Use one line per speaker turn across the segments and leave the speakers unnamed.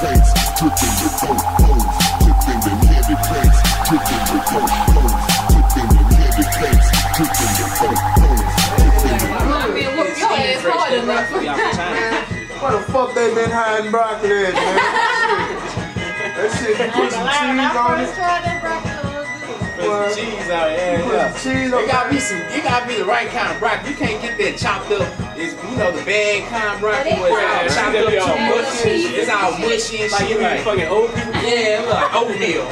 tanks, dripping the coke hoes, tipping them heavy tanks, dripping the coke hoes, tipping them heavy tanks, dripping the coke hoes.
What the fuck they been hiding broccoli at, man? That shit, you put some cheese on it.
Put some cheese on it, yeah.
Cheese on
it. It gotta be the right kind of broccoli. You can't get that chopped up. It's, you know, the bad kind of broccoli where it's all chopped up too mushy. It's all mushy and shit. Like fucking old people. Yeah, it look like oatmeal.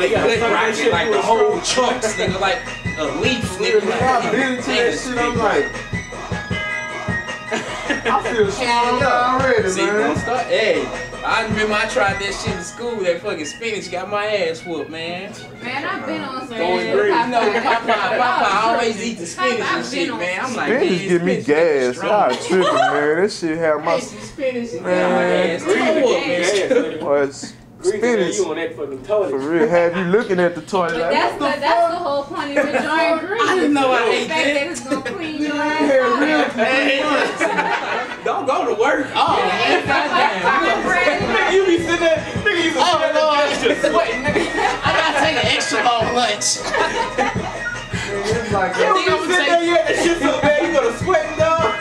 Like good broccoli, like the whole chunks, nigga, like a leaf, nigga.
I been into that shit, I'm like, I feel strong already,
see,
man.
Hey, I remember I tried that shit in school. That fucking spinach got my ass whooped, man.
Man, I've been on some.
You know, Papa always eat the spinach and shit, man. I'm like,
spinach give me gas. Y'all tripping, man. That shit have my
spinach
man. Spinach.
You on that fucking toilet.
For real, have you looking at the toilet like,
that's the whole point of enjoying grease.
I didn't know I ate
that. It's gonna clean your ass.
Don't go to work. Oh,
you be sitting there, nigga, you be
just sweating, nigga. I gotta take an extra long lunch.
It's like
you be sitting there, you had that shit so bad, you go to sweating, dog.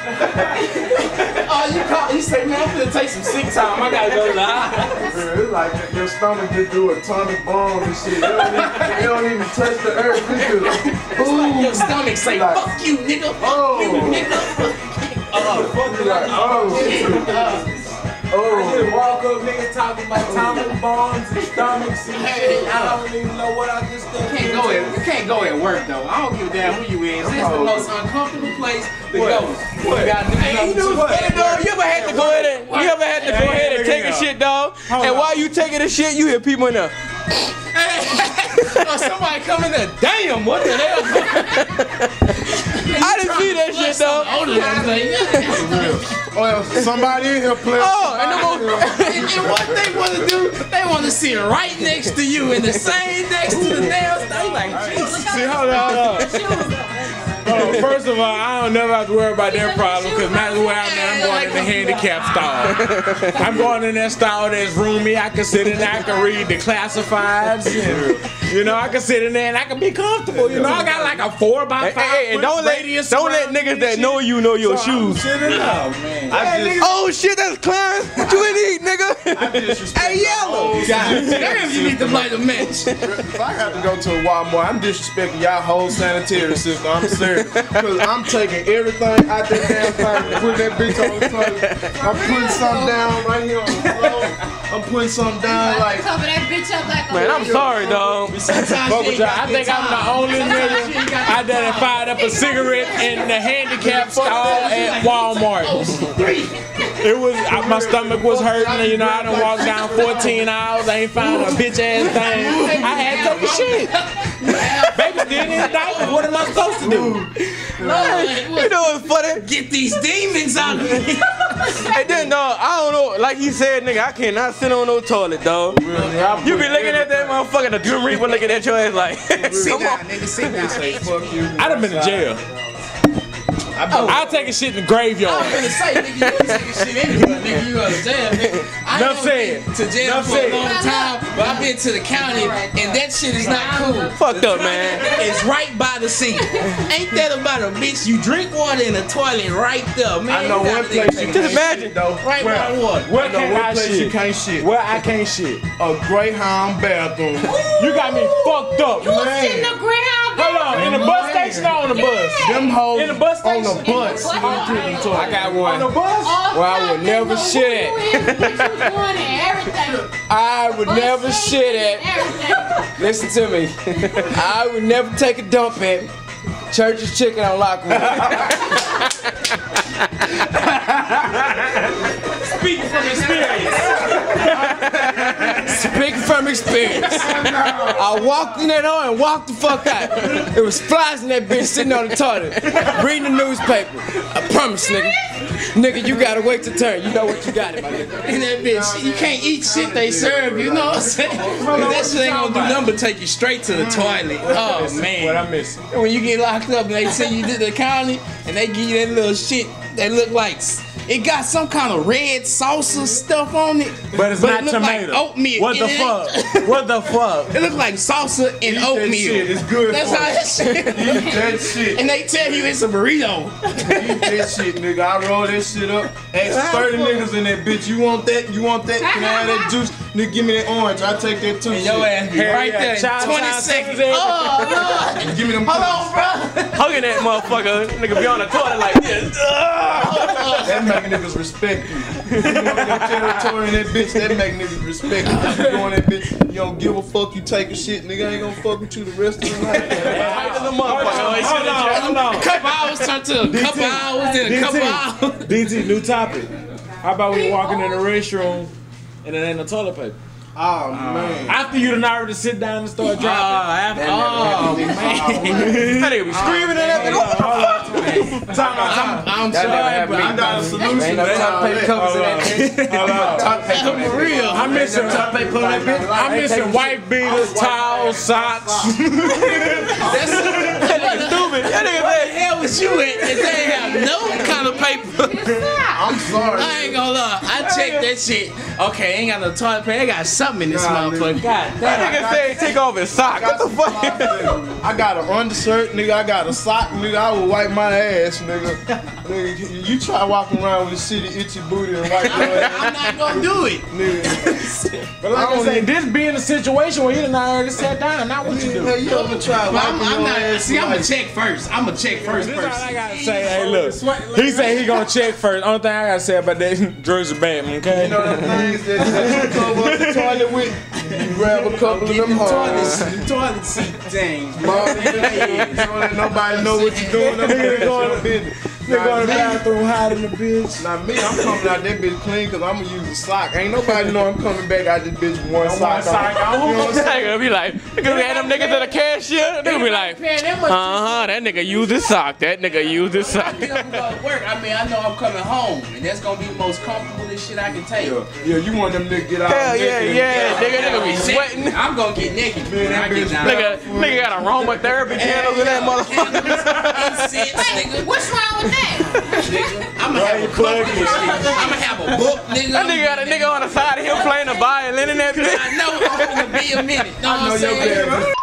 You say, man, I'm gonna take some sick time. I gotta go to the hospital.
It's like your stomach just do atomic bomb and shit. You don't even touch the earth.
It's like your stomach say, fuck you, nigga. Fuck you, nigga.
I just walk up, nigga, talking about atomic bombs and stomachs and shit. I don't even know what I just done.
You can't go at work though. I don't give a damn who you is. It's the most uncomfortable place to go. You gotta do something.
You ever had to go ahead and take a shit, dog? And while you taking a shit, you hear people in there.
Somebody coming there. Damn, what the hell?
I didn't see that shit, dog.
Well, somebody in here playing.
And what they want to do, they want to sit right next to you in the same next to the damn thing. Like, Jesus.
See, hold on. First of all, I don't never have to worry about their problem because matter where I'm at, I'm going in the handicap stall. I'm going in that stall that's roomy. I can sit in there, I can read the classifieds. You know, I can sit in there and I can be comfortable. You know, I got like a 4x5
and don't let niggas that know you know your shoes. Oh shit, that's Clarence. What you in eat, nigga?
Hey, Yellow. Damn, you need to light a match.
If I have to go to a Walmart, I'm disrespecting y'all whole sanitary system. I'm serious. Because I'm taking everything out that damn thing and putting that bitch on the toilet. I'm putting something down right here on the floor. I'm putting something down like.
Cover that bitch up like a.
Man, I'm sorry, dog.
I think I'm the only nigga I done fired up a cigarette in the handicap stall at Walmart. It was, my stomach was hurting, you know, I done walked down 14 hours, I ain't found a bitch ass thing. I had to take a shit. Baby still in his diaper, what am I supposed to do?
You know what's funny?
Get these demons out of me.
Hey, then, dog, I don't know, like he said, nigga, I cannot sit on no toilet, dog. You be looking at that motherfucker, the Grim Reaper looking at your ass like,
sit down, nigga, sit down.
Fuck you.
I done been in jail. I'll take a shit in the graveyard.
I'm finna say, nigga, you take a shit anywhere, nigga, you understand, nigga. I ain't been to jail for a long time, but I've been to the county, and that shit is not cool.
Fucked up, man.
It's right by the sink. Ain't that about a bitch? You drink water in the toilet right there, man.
I know one place you
Just imagine,
though.
Right by the water.
Where
I know
can
one
I
place
shit?
you can't shit.
Where I can't shit?
A Greyhound bathroom.
You got me fucked up,
You
man.
sit in the ground.
Hold on, in the bus station or on the bus?
Them hoes
In the bus
on
station?
the bus.
I got one.
On the bus?
Well, I would never shit I would never shit at. Listen to me. I would never take a dump at Church's Chicken on Lockwood. Speaking from experience. Speaking from experience. I walked in that door and walked the fuck out. It was flies in that bitch sitting on the toilet, reading the newspaper. I promise, nigga. Nigga, you gotta wait to turn. You know what you got it, my nigga.
And that bitch, you can't eat shit they serve, you know what I'm saying? That shit ain't gonna do nothing but take you straight to the toilet. Oh, man.
What I missing?
When you get locked up and they send you to the county and they give you that little shit that look like it got some kind of red salsa stuff on it.
But it's
it
not
look
tomato.
Like oatmeal.
What the fuck? What the fuck?
It look like salsa and oatmeal.
That shit is good.
That's how that shit.
Eat that shit.
And they tell you it's a burrito.
Eat that shit, nigga. I roll that shit up. Ask 30 niggas in that bitch. You want that? You want that? Can I have that juice? Nigga, give me that orange. I take that too.
And your ass be right there in 20 seconds. Oh, Lord.
Give me them.
Hold on, bro.
Hugging that motherfucker. Nigga be on the toilet like this.
That make niggas respect you. You know your territory in that bitch. That make niggas respect you. You go in that bitch. You don't give a fuck. You take a shit. Nigga ain't gonna fuck with you the rest of the night.
Hold on.
A couple hours turn to a couple hours, then a couple hours.
DT, new topic. How about we walking in the restroom and it ain't no toilet paper?
Oh man.
After you done already sit down and start dropping.
Man.
That nigga be screaming in that nigga. What the fuck?
I'm sorry, bro.
I got a solution.
Ain't no toilet paper covers in that bitch.
For real.
I'm missing I'm missing white beaters, towels, socks.
That's stupid.
That nigga
Where
said,
the hell was you at if they have no kind of paper?
I'm sorry.
I ain't gonna lie. I checked that shit. Okay, ain't got no toilet paper. They got something in this motherfucker. God
that
damn.
nigga said take off his sock. What the fuck?
I got an undershirt, nigga. I got a sock, nigga. I will wipe my ass, nigga. Nigga, you try walking around with a shitty itchy booty and wipe your ass,
I'm not gonna do it.
nigga.
But like I say, this being a situation where you done already sat down, not what you do.
Hey, you ever try
But
wiping
I'm
your
not.
ass?
See, I'm
like-
gonna check first. I'm gonna check first
This all I
person.
gotta say, hey look, he said he gonna check first. Only thing I gotta say about that, drugs are bad, okay?
You know the things that you cover up the toilet with? You grab a couple of them hoes.
The toilet seat things.
Mom, you don't let nobody know what you doing. I'm doing your business.
They go to the bathroom hiding the bitch.
Now me, I'm coming out that bitch clean because I'm gonna use a sock. Ain't nobody know I'm coming back out this bitch with one sock on.
sock on.
You know what I'm saying?
Nigga be like, nigga be at them niggas at the cashier. Nigga be like, that nigga used his sock. That nigga used his sock.
I'm going to work. I mean, I know I'm coming home, and that's gonna be the most comfortable shit I can take.
Yeah, you want them niggas get out.
Hell yeah. Nigga be sweating.
I'm gonna get naked when I get down.
Nigga got aromatherapy candles in that motherfucker.
Incense, nigga.
What's wrong with that?
I'm gonna have a book. I'm gonna have a book, nigga.
That nigga got a nigga on the side of him playing a violin in that bitch.
I know I'm gonna be a minute. Know what I'm
Your
saying?
bad